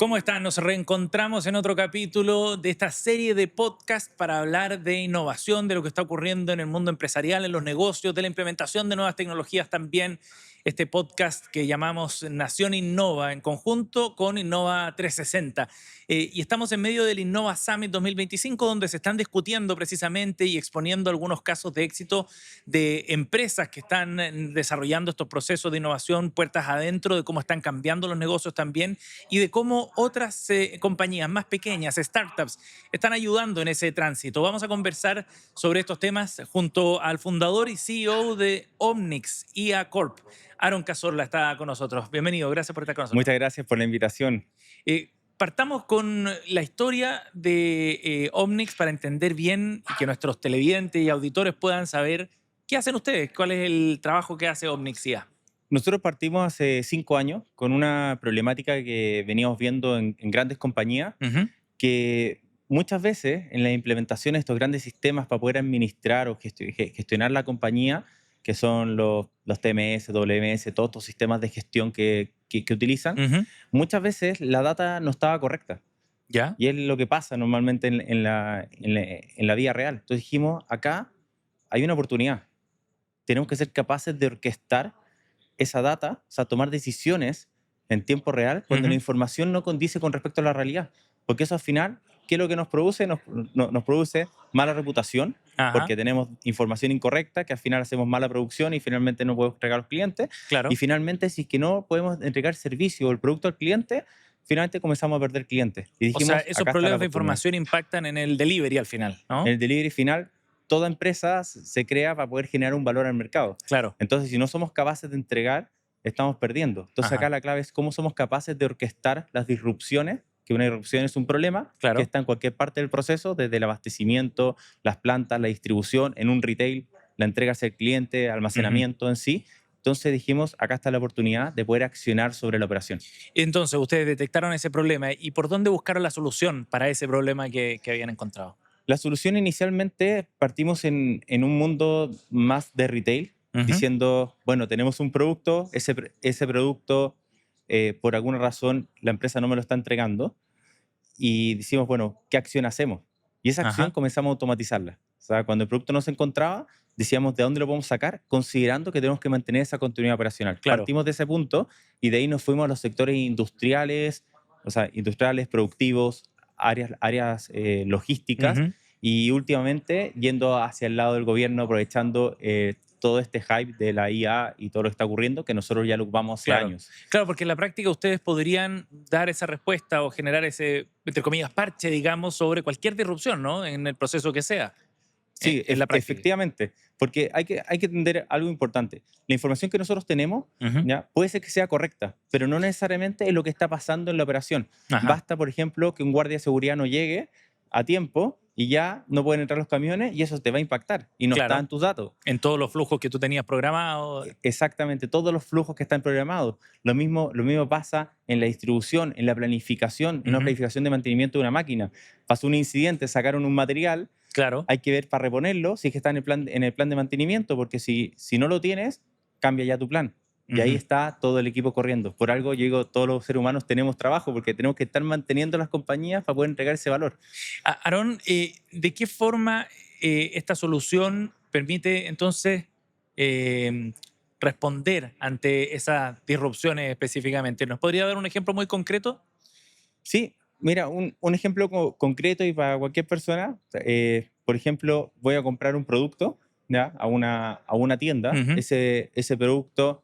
¿Cómo están? Nos reencontramos en otro capítulo de esta serie de podcast para hablar de innovación, de lo que está ocurriendo en el mundo empresarial, en los negocios, de la implementación de nuevas tecnologías también. Este podcast que llamamos Nación Innova en conjunto con Innova 360. Y estamos en medio del Innova Summit 2025, donde se están discutiendo precisamente y exponiendo algunos casos de éxito de empresas que están desarrollando estos procesos de innovación puertas adentro, de cómo están cambiando los negocios también y de cómo otras compañías más pequeñas, startups, están ayudando en ese tránsito. Vamos a conversar sobre estos temas junto al fundador y CEO de Omnix IA Corp. Aaron Cazorla está con nosotros. Bienvenido, gracias por estar con nosotros. Muchas gracias por la invitación. Partamos con la historia de Omnix para entender bien y que nuestros televidentes y auditores puedan saber qué hacen ustedes, cuál es el trabajo que hace Omnix IA. Nosotros partimos hace 5 años con una problemática que veníamos viendo en grandes compañías, Ujú. que muchas veces en la implementación de estos grandes sistemas para poder administrar o gestionar la compañía, que son los TMS, WMS, todos estos sistemas de gestión que utilizan, Ujú. muchas veces la data no estaba correcta. ¿Ya? Y es lo que pasa normalmente en la vida real. Entonces dijimos, acá hay una oportunidad. Tenemos que ser capaces de orquestar esa data, o sea, tomar decisiones en tiempo real cuando la Ujú. información no condice con respecto a la realidad. Porque eso al final, ¿qué es lo que nos produce? Nos produce mala reputación, Ajá, porque tenemos información incorrecta, que al final hacemos mala producción y finalmente no podemos entregar a los clientes. Y claro. finalmente, si es que no podemos entregar servicio o el producto al cliente, finalmente comenzamos a perder clientes. Y O sea, dijimos, esos acá está la problemas de oportunidad. información impactan en el delivery al final, En ¿no? el delivery final, toda empresa se crea para poder generar un valor al mercado. Claro. Entonces, si no somos capaces de entregar, estamos perdiendo. Entonces, acá Ajá, la clave es cómo somos capaces de orquestar las disrupciones, que una disrupción es un problema que claro. está en cualquier parte del proceso, desde el abastecimiento, las plantas, la distribución, en un retail, la entrega hacia el cliente, Ujú. almacenamiento en sí. Entonces dijimos, acá está la oportunidad de poder accionar sobre la operación. Entonces, ustedes detectaron ese problema y ¿por dónde buscaron la solución para ese problema que habían encontrado? La solución inicialmente partimos en un mundo más de retail, Ujú. diciendo, bueno, tenemos un producto, ese producto, por alguna razón, la empresa no me lo está entregando, y decimos, bueno, ¿qué acción hacemos? Y esa acción Ajá, comenzamos a automatizarla. O sea, cuando el producto no se encontraba, decíamos, ¿de dónde lo podemos sacar? Considerando que tenemos que mantener esa continuidad operacional. claro. Partimos de ese punto y de ahí nos fuimos a los sectores industriales, o sea, industriales, productivos, áreas logísticas, Ujú. y últimamente yendo hacia el lado del gobierno, aprovechando todo este hype de la IA y todo lo que está ocurriendo, que nosotros ya lo ocupamos hace Claro. años. Claro, porque en la práctica ustedes podrían dar esa respuesta o generar ese, entre comillas, parche, digamos, sobre cualquier disrupción, ¿no? En el proceso que sea, Sí, en la práctica. efectivamente, porque hay que entender algo importante. La información que nosotros tenemos, Ujú. ¿ya? Puede ser que sea correcta, pero no necesariamente es lo que está pasando en la operación. Ajá. Basta, por ejemplo, que un guardia de seguridad no llegue a tiempo y ya no pueden entrar los camiones y eso te va a impactar y no está Claro. en tus datos. En todos los flujos que tú tenías programados. Exactamente, todos los flujos que están programados. Lo mismo pasa en la distribución, en la planificación, en una Ujú. planificación de mantenimiento de una máquina. Pasó un incidente, sacaron un material, Claro. hay que ver para reponerlo si es que está en el plan de mantenimiento, porque si no lo tienes, cambia ya tu plan. Y ahí Ujú. está todo el equipo corriendo. Por algo, yo digo, todos los seres humanos tenemos trabajo, porque tenemos que estar manteniendo las compañías para poder entregar ese valor. Aarón, ¿de qué forma esta solución permite entonces eh, responder ante esas disrupciones específicamente? ¿Nos podría dar un ejemplo muy concreto? Sí, mira, un ejemplo concreto y para cualquier persona. Por ejemplo, voy a comprar un producto, ¿ya? a una tienda. Ujú. Ese producto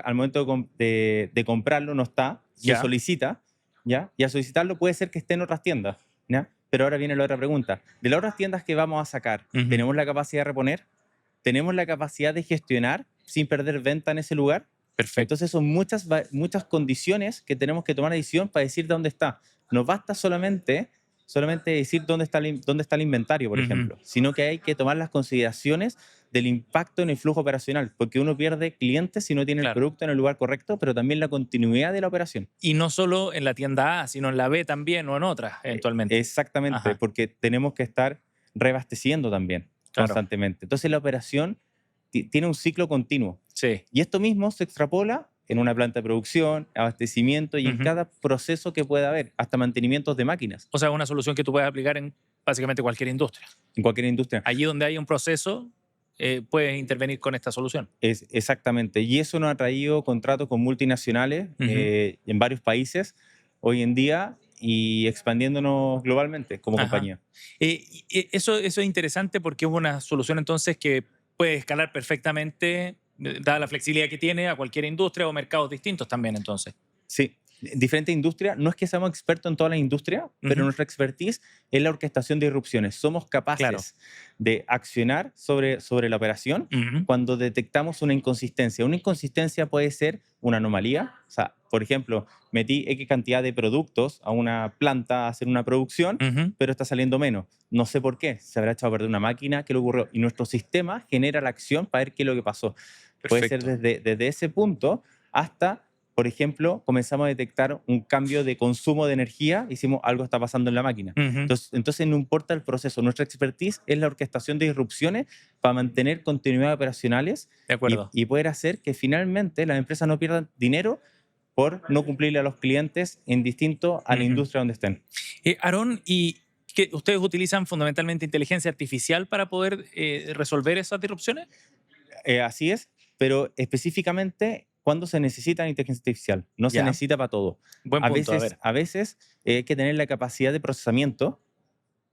al momento de comprarlo no está, se Ya. solicita, ¿ya? Y al solicitarlo puede ser que esté en otras tiendas, ¿ya? Pero ahora viene la otra pregunta. De las otras tiendas que vamos a sacar, Ujú. ¿tenemos la capacidad de reponer? ¿Tenemos la capacidad de gestionar sin perder venta en ese lugar? Perfecto. Entonces son muchas condiciones que tenemos que tomar decisión para decir dónde está. No basta solamente decir dónde está el inventario, por Ujú. ejemplo, sino que hay que tomar las consideraciones del impacto en el flujo operacional, porque uno pierde clientes si no tiene el Claro. producto en el lugar correcto, pero también la continuidad de la operación. Y no solo en la tienda A, sino en la B también o en otras, eventualmente. Exactamente, Ajá, porque tenemos que estar reabasteciendo también claro. constantemente. Entonces la operación tiene un ciclo continuo. Sí. Y esto mismo se extrapola en una planta de producción, abastecimiento y en Ujú. cada proceso que pueda haber, hasta mantenimientos de máquinas O sea, una solución que tú puedes aplicar en básicamente cualquier industria. en cualquier industria. Allí donde hay un proceso, puedes intervenir con esta solución. Es, exactamente. Y eso nos ha traído contratos con multinacionales Ujú. en varios países hoy en día y expandiéndonos globalmente como Ajá. compañía. Eso es interesante porque es una solución entonces que puede escalar perfectamente, dada la flexibilidad que tiene, a cualquier industria o mercados distintos también entonces. Sí, diferentes industrias. No es que seamos expertos en todas las industrias, pero Ujú. nuestra expertise es la orquestación de disrupciones. Somos Claro. capaces de accionar sobre la operación Ujú. cuando detectamos una inconsistencia. Una inconsistencia puede ser una anomalía. O sea, por ejemplo, metí X cantidad de productos a una planta a hacer una producción, Ujú. pero está saliendo menos. No sé por qué. Se habrá echado a perder una máquina, ¿qué le ocurrió? Y nuestro sistema genera la acción para ver qué es lo que pasó. Puede ser Perfecto. desde ese punto hasta, por ejemplo, comenzamos a detectar un cambio de consumo de energía, hicimos algo está pasando en la máquina. Ujú. Entonces no importa el proceso, nuestra expertise es la orquestación de disrupciones para mantener continuidad operacionales De acuerdo. y poder hacer que finalmente las empresas no pierdan dinero por no cumplirle a los clientes en distinto a la Ujú. industria donde estén. Aarón, ¿y que ustedes utilizan fundamentalmente inteligencia artificial para poder resolver esas disrupciones? Así es, pero específicamente cuando se necesita inteligencia artificial, no se Ya, necesita para todo. buen punto. A ver. A veces hay que tener la capacidad de procesamiento.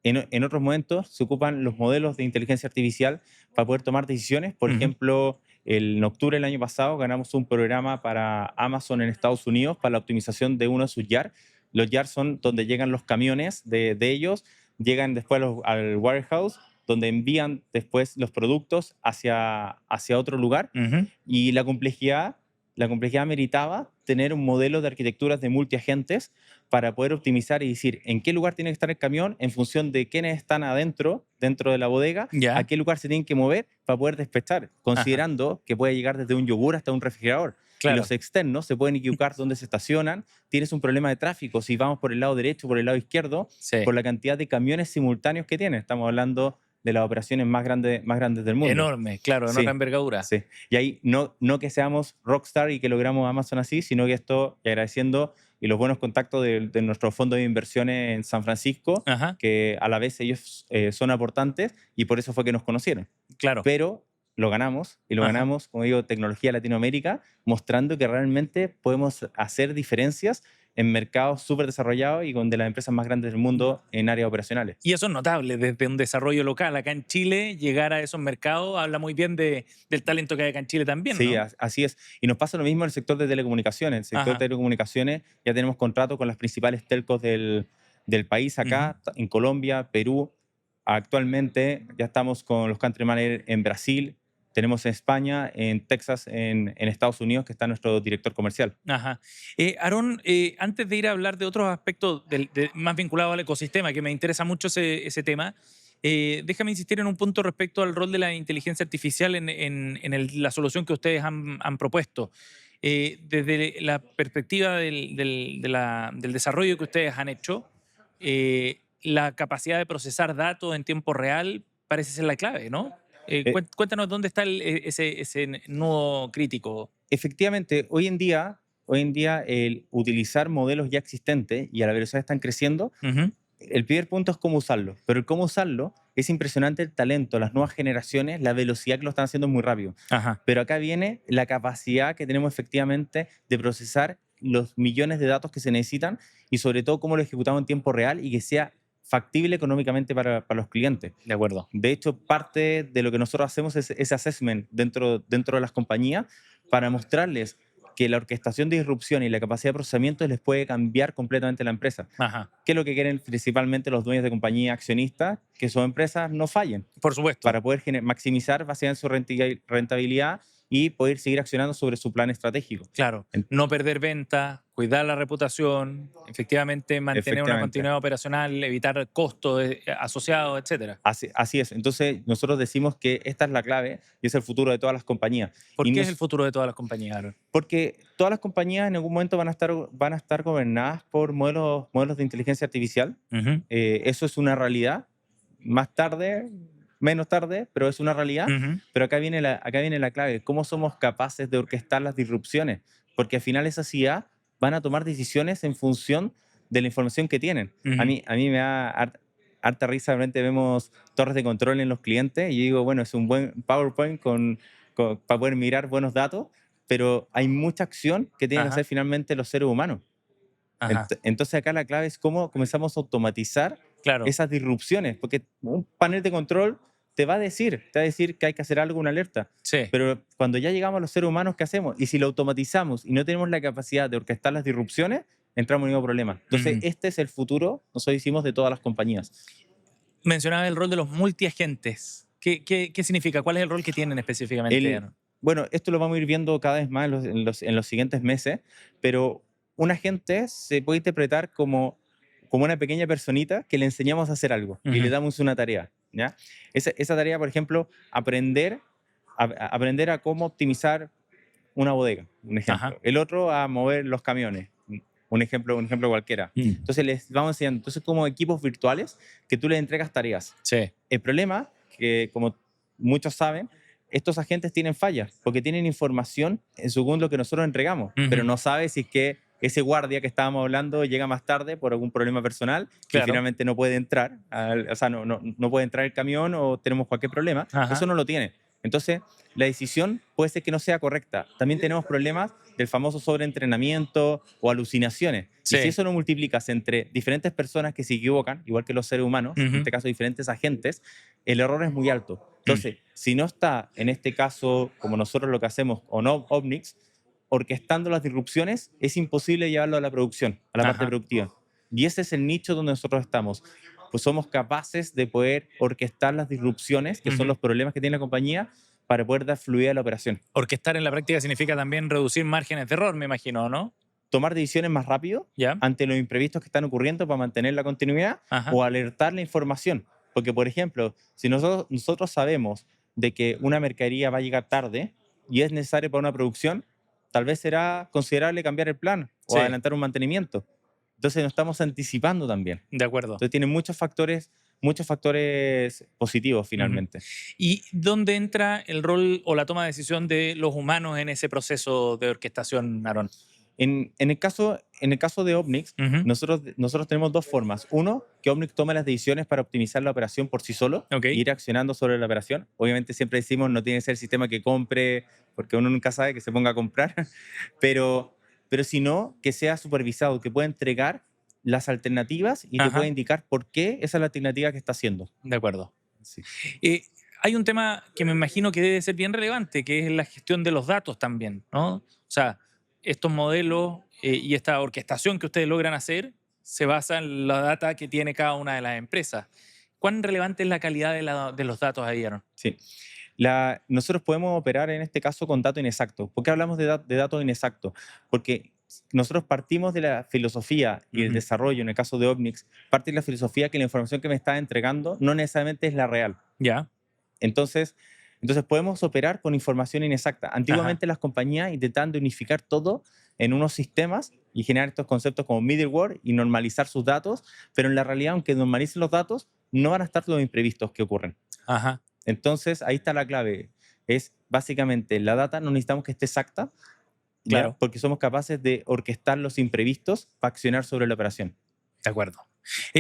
En otros momentos se ocupan los modelos de inteligencia artificial para poder tomar decisiones. Por Ujú. ejemplo, en octubre del año pasado ganamos un programa para Amazon en Estados Unidos para la optimización de uno de sus YAR. Los YAR son donde llegan los camiones de ellos, llegan después al warehouse, donde envían después los productos hacia otro lugar Ujú. y la complejidad meritaba tener un modelo de arquitecturas de multiagentes para poder optimizar y decir en qué lugar tiene que estar el camión en función de quiénes están dentro de la bodega, a Ya. qué lugar se tienen que mover para poder despechar, Ajá. considerando que puede llegar desde un yogur hasta un refrigerador. Y Claro. los externos se pueden equivocar dónde se estacionan. Tienes un problema de tráfico si vamos por el lado derecho o por el lado izquierdo, Sí. por la cantidad de camiones simultáneos que tienen. Estamos hablando de las operaciones más grandes del mundo. Enorme, claro, enorme Sí, envergadura. sí. Y ahí no que seamos rockstar y que logramos Amazon así, sino que esto, y agradeciendo y los buenos contactos de nuestro fondo de inversiones en San Francisco, Ajá. que a la vez ellos son aportantes y por eso fue que nos conocieron. Claro. Pero lo ganamos y lo Ajá. ganamos, como digo, tecnología Latinoamérica, mostrando que realmente podemos hacer diferencias en mercados súper desarrollados y con de las empresas más grandes del mundo en áreas operacionales. Y eso es notable, desde un desarrollo local acá en Chile, llegar a esos mercados habla muy bien del talento que hay acá en Chile también, Sí, ¿no? así es. Y nos pasa lo mismo en el sector de telecomunicaciones. En el sector de Ajá. telecomunicaciones ya tenemos contrato con las principales telcos del país Ujú. acá, en Colombia, Perú. Actualmente ya estamos con los country managers en Brasil, tenemos en España, en Texas, en Estados Unidos, que está nuestro director comercial. Ajá. Aarón, antes de ir a hablar de otros aspectos más vinculados al ecosistema, que me interesa mucho ese tema, déjame insistir en un punto respecto al rol de la inteligencia artificial en la solución que ustedes han propuesto. Desde la perspectiva del desarrollo que ustedes han hecho, la capacidad de procesar datos en tiempo real parece ser la clave, ¿no? Eh, Cuéntanos dónde está ese nudo crítico. Efectivamente, hoy en día el utilizar modelos ya existentes y a la velocidad que están creciendo. Ujú. El primer punto es cómo usarlo, pero el cómo usarlo es impresionante el talento, las nuevas generaciones, la velocidad que lo están haciendo es muy rápido. Ajá. Pero acá viene la capacidad que tenemos efectivamente de procesar los millones de datos que se necesitan y sobre todo cómo lo ejecutamos en tiempo real y que sea factible económicamente para los clientes. De acuerdo. De hecho, parte de lo que nosotros hacemos es ese assessment dentro de las compañías para mostrarles que la orquestación de disrupción y la capacidad de procesamiento les puede cambiar completamente la empresa. Ajá. ¿Qué es lo que quieren principalmente los dueños de compañía accionistas? Que sus empresas no fallen Por supuesto. para poder maximizar básicamente su rentabilidad y poder seguir accionando sobre su plan estratégico. Claro. En- No perder venta, cuidar la reputación, efectivamente mantener una Efectivamente. continuidad operacional, evitar costos asociados, etcétera. Así es. Entonces, nosotros decimos que esta es la clave y es el futuro de todas las compañías. ¿Por Y qué es el nos, futuro de todas las compañías, Aaron? Porque todas las compañías en algún momento van a estar gobernadas por modelos de inteligencia artificial. Ujú. Eso es una realidad. Más tarde, menos tarde, pero es una realidad. Ujú. Pero acá viene la clave. ¿Cómo somos capaces de orquestar las disrupciones? porque al final esas IA van a tomar decisiones en función de la información que tienen. Ujú. A mí me da harta risa, realmente vemos torres de control en los clientes y yo digo, bueno, es un buen PowerPoint para poder mirar buenos datos, pero hay mucha acción que tienen que Ajá, hacer finalmente los seres humanos. ajá, Entonces acá la clave es cómo comenzamos a automatizar claro. esas disrupciones, porque un panel de control te va a decir que hay que hacer algo, una alerta. Sí. Pero cuando ya llegamos a los seres humanos, ¿qué hacemos? Y si lo automatizamos y no tenemos la capacidad de orquestar las disrupciones, entramos en un nuevo problema. Entonces, Ujú. este es el futuro, nosotros hicimos de todas las compañías. Mencionaba el rol de los multiagentes. ¿Qué significa? ¿Cuál es el rol que tienen específicamente, El, Aaron? bueno, esto lo vamos a ir viendo cada vez más en los siguientes meses, pero un agente se puede interpretar como una pequeña personita que le enseñamos a hacer algo y le Ujú. damos una tarea. ¿Ya? Esa tarea, por ejemplo, aprender a cómo optimizar una bodega, un Ajá. ejemplo. El otro a mover los camiones, un ejemplo cualquiera. Mm. Entonces les vamos enseñando. Entonces, como equipos virtuales que tú les entregas tareas. Sí. El problema, que como muchos saben, estos agentes tienen fallas porque tienen información según lo que nosotros entregamos, pero Ujú. no sabe si es que ese guardia que estábamos hablando llega más tarde por algún problema personal y Claro. finalmente no puede entrar, o sea, no puede entrar el camión o tenemos cualquier problema. Eso Ajá. no lo tiene. Entonces, la decisión puede ser que no sea correcta. También tenemos problemas del famoso sobreentrenamiento o alucinaciones. Y si Sí. eso lo multiplicas entre diferentes personas que se equivocan, igual que los seres humanos, en Ujú. este caso diferentes agentes, el error es muy alto. Mm. Entonces, si no está, en este caso, como nosotros lo que hacemos con Omnix, orquestando las disrupciones, es imposible llevarlo a la producción, a la parte Ajá. productiva. Y ese es el nicho donde nosotros estamos. Pues somos capaces de poder orquestar las disrupciones, que son Ujú. los problemas que tiene la compañía, para poder dar fluidez a la operación. Orquestar en la práctica significa también reducir márgenes de error, me imagino, ¿no? Tomar decisiones más rápido ¿Ya? ante los imprevistos que están ocurriendo para mantener la continuidad Ajá. o alertar la información. Porque, por ejemplo, si nosotros sabemos de que una mercadería va a llegar tarde y es necesario para una producción, tal vez será considerable cambiar el plan o Sí, adelantar un mantenimiento. Entonces nos estamos anticipando también. de acuerdo. Entonces tiene muchos factores positivos Ujú. finalmente. ¿Y dónde entra el rol o la toma de decisión de los humanos en ese proceso de orquestación, Aaron? En el caso de Omnix, Ujú. nosotros tenemos dos formas. Uno, que Omnix tome las decisiones para optimizar la operación por sí solo Ok. e ir accionando sobre la operación. Obviamente siempre decimos no tiene que ser el sistema que compre, porque uno nunca sabe que se ponga a comprar, pero, pero si no, que sea supervisado, que pueda entregar las alternativas y te pueda Ajá. indicar por qué esa es la alternativa que está haciendo. De acuerdo. Sí. Eh, Hay un tema que me imagino que debe ser bien relevante, que es la gestión de los datos también, ¿no? O sea, estos modelos y esta orquestación que ustedes logran hacer se basa en la data que tiene cada una de las empresas. ¿Cuán relevante es la calidad de los datos ahí, Aaron? Sí. Nosotros podemos operar en este caso con datos inexactos. ¿Por qué hablamos de datos inexactos? Porque nosotros partimos de la filosofía y el Ujú. desarrollo, en el caso de Omnix, parte de la filosofía que la información que me está entregando no necesariamente es la real. Ya. Entonces, entonces podemos operar con información inexacta. Ajá. Antiguamente las compañías intentaban de unificar todo en unos sistemas y generar estos conceptos como middleware y normalizar sus datos, pero en la realidad, aunque normalicen los datos, no van a estar los imprevistos que ocurren. Ajá. Entonces, ahí está la clave. Es básicamente la data, no necesitamos que esté exacta, ¿ya? Claro. Porque somos capaces de orquestar los imprevistos para accionar sobre la operación. De acuerdo.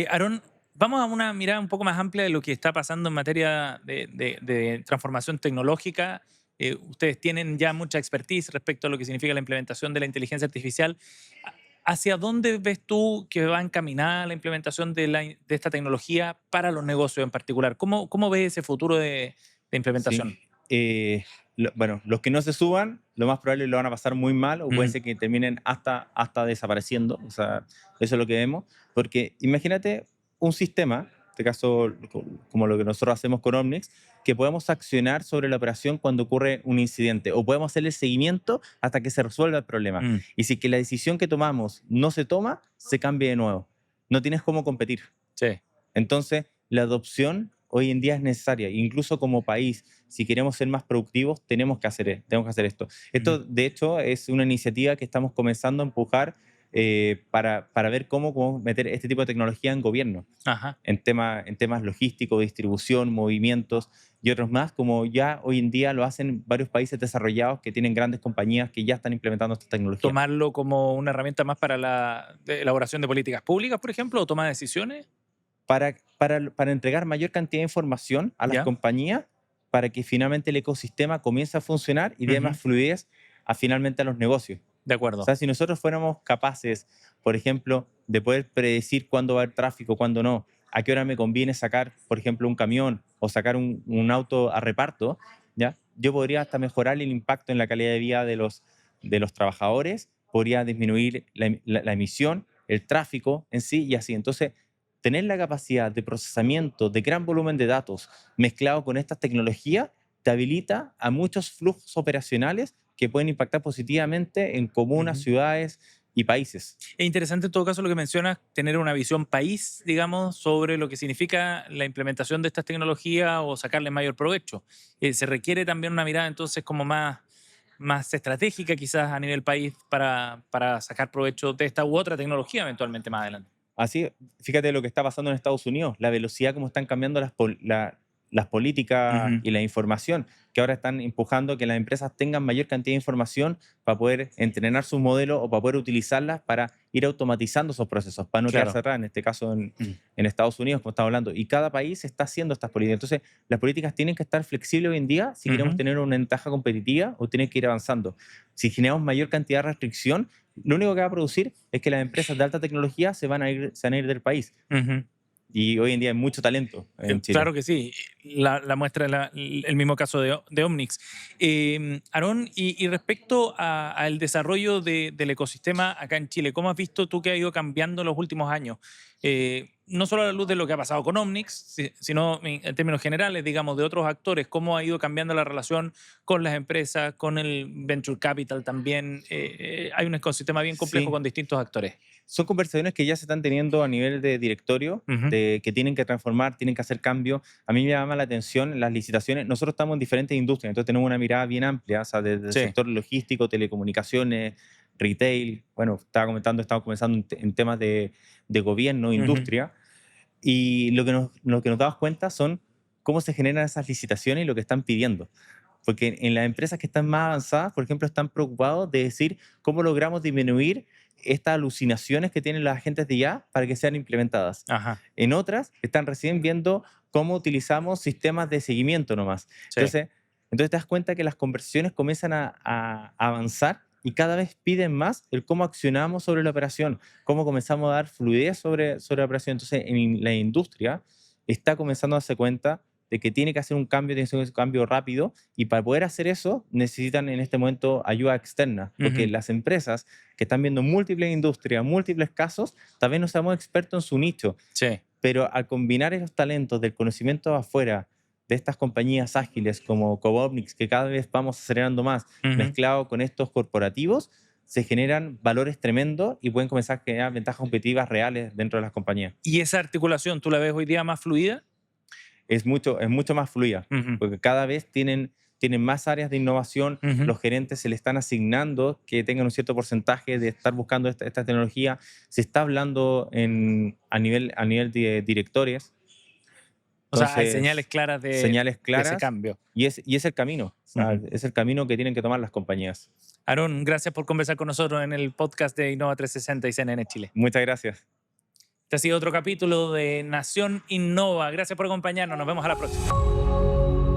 Aarón, vamos a una mirada un poco más amplia de lo que está pasando en materia de transformación tecnológica. Ustedes tienen ya mucha expertise respecto a lo que significa la implementación de la inteligencia artificial. ¿Hacia dónde ves tú que va encaminada la implementación de esta tecnología para los negocios en particular? ¿Cómo ves ese futuro de Sí. implementación? Eh, bueno, los que no se suban, lo más probable lo van a pasar muy mal o puede Ujú. ser que terminen hasta desapareciendo. O sea, eso es lo que vemos. Porque imagínate un sistema, en este caso como lo que nosotros hacemos con Omnix, que podemos accionar sobre la operación cuando ocurre un incidente o podemos hacerle seguimiento hasta que se resuelva el problema. Mm. Y si que la decisión que tomamos no se toma, se cambia de nuevo. No tienes cómo competir. Sí. Entonces, la adopción hoy en día es necesaria. Incluso como país, si queremos ser más productivos, tenemos que hacer esto. Ujú. Esto, de hecho, es una iniciativa que estamos comenzando a empujar para ver cómo meter este tipo de tecnología en gobierno, Ajá. en temas logísticos, distribución, movimientos y otros más, como ya hoy en día lo hacen varios países desarrollados que tienen grandes compañías que ya están implementando esta tecnología. ¿Tomarlo como una herramienta más para la elaboración de políticas públicas, por ejemplo, o toma de decisiones? Para entregar mayor cantidad de información a las ¿Ya? compañías para que finalmente el ecosistema comience a funcionar y dé Ujú. más fluidez finalmente a los negocios. De O acuerdo. sea, si nosotros fuéramos capaces, por ejemplo, de poder predecir cuándo va a haber tráfico, cuándo no, a qué hora me conviene sacar, por ejemplo, un camión o sacar un auto a reparto, ¿ya? Yo podría hasta mejorar el impacto en la calidad de vida de los trabajadores, podría disminuir la emisión, el tráfico en sí y así. Entonces, tener la capacidad de procesamiento de gran volumen de datos mezclado con estas tecnologías te habilita a muchos flujos operacionales que pueden impactar positivamente en comunas, Ujú. ciudades y países. Es interesante en todo caso lo que mencionas, tener una visión país, digamos, sobre lo que significa la implementación de estas tecnologías o sacarle mayor provecho. Se requiere también una mirada entonces como más estratégica quizás a nivel país para sacar provecho de esta u otra tecnología eventualmente más adelante. Así, fíjate lo que está pasando en Estados Unidos, la velocidad como están cambiando las políticas Ujú. y la información, que ahora están empujando que las empresas tengan mayor cantidad de información para poder entrenar sus modelos o para poder utilizarlas para ir automatizando esos procesos, para no quedarse Claro. atrás, en este caso Mm. en Estados Unidos, como estamos hablando. Y cada país está haciendo estas políticas. Entonces, las políticas tienen que estar flexibles hoy en día si queremos Ujú. tener una ventaja competitiva o tienen que ir avanzando. Si generamos mayor cantidad de restricción, lo único que va a producir es que las empresas de alta tecnología se van a ir del país. Ujú. Y hoy en día hay mucho talento en Chile. Claro que sí. La muestra es el mismo caso de Omnix. Aarón, y respecto al desarrollo del ecosistema acá en Chile, ¿cómo has visto tú que ha ido cambiando en los últimos años? No solo a la luz de lo que ha pasado con Omnix, sino en términos generales, digamos, de otros actores, ¿cómo ha ido cambiando la relación con las empresas, con el venture capital también? Hay un ecosistema bien complejo Sí, con distintos actores. son conversaciones que ya se están teniendo a nivel de directorio, Ujú. de que tienen que transformar, tienen que hacer cambios. A mí me llama la atención las licitaciones. Nosotros estamos en diferentes industrias, entonces tenemos una mirada bien amplia, o sea, desde el Sí. sector logístico, telecomunicaciones, retail. Bueno, estaba comenzando en temas de gobierno, Ujú. industria. Y lo que nos damos cuenta son cómo se generan esas licitaciones y lo que están pidiendo. Porque en las empresas que están más avanzadas, por ejemplo, están preocupados de decir cómo logramos disminuir estas alucinaciones que tienen las agentes de IA para que sean implementadas. Ajá. En otras, están recién viendo cómo utilizamos sistemas de seguimiento nomás. Sí. Entonces te das cuenta que las conversaciones comienzan a avanzar y cada vez piden más el cómo accionamos sobre la operación, cómo comenzamos a dar fluidez sobre la operación. Entonces, en la industria está comenzando a darse cuenta de que tiene que hacer un cambio, tiene que hacer un cambio rápido y para poder hacer eso necesitan en este momento ayuda externa, porque Ujú. las empresas que están viendo múltiples industrias, múltiples casos, tal vez no seamos expertos en su nicho, Sí. pero al combinar esos talentos del conocimiento de afuera de estas compañías ágiles como Cobomnics, que cada vez vamos acelerando más, Ujú. mezclado con estos corporativos, se generan valores tremendos y pueden comenzar a generar ventajas competitivas reales dentro de las compañías. ¿Y esa articulación tú la ves hoy día más fluida? Es mucho más fluida, Ujú. porque cada vez tienen más áreas de innovación, Ujú. los gerentes se le están asignando que tengan un cierto porcentaje de estar buscando esta tecnología, se está hablando a nivel de directores, O sea, hay señales entonces claras señales de ese claras cambio. y es el camino, o sea, Ujú. es el camino que tienen que tomar las compañías. Aarón, gracias por conversar con nosotros en el podcast de Innova 360 y CNN Chile. Muchas gracias. Este ha sido otro capítulo de Nación Innova. Gracias por acompañarnos. Nos vemos a la próxima.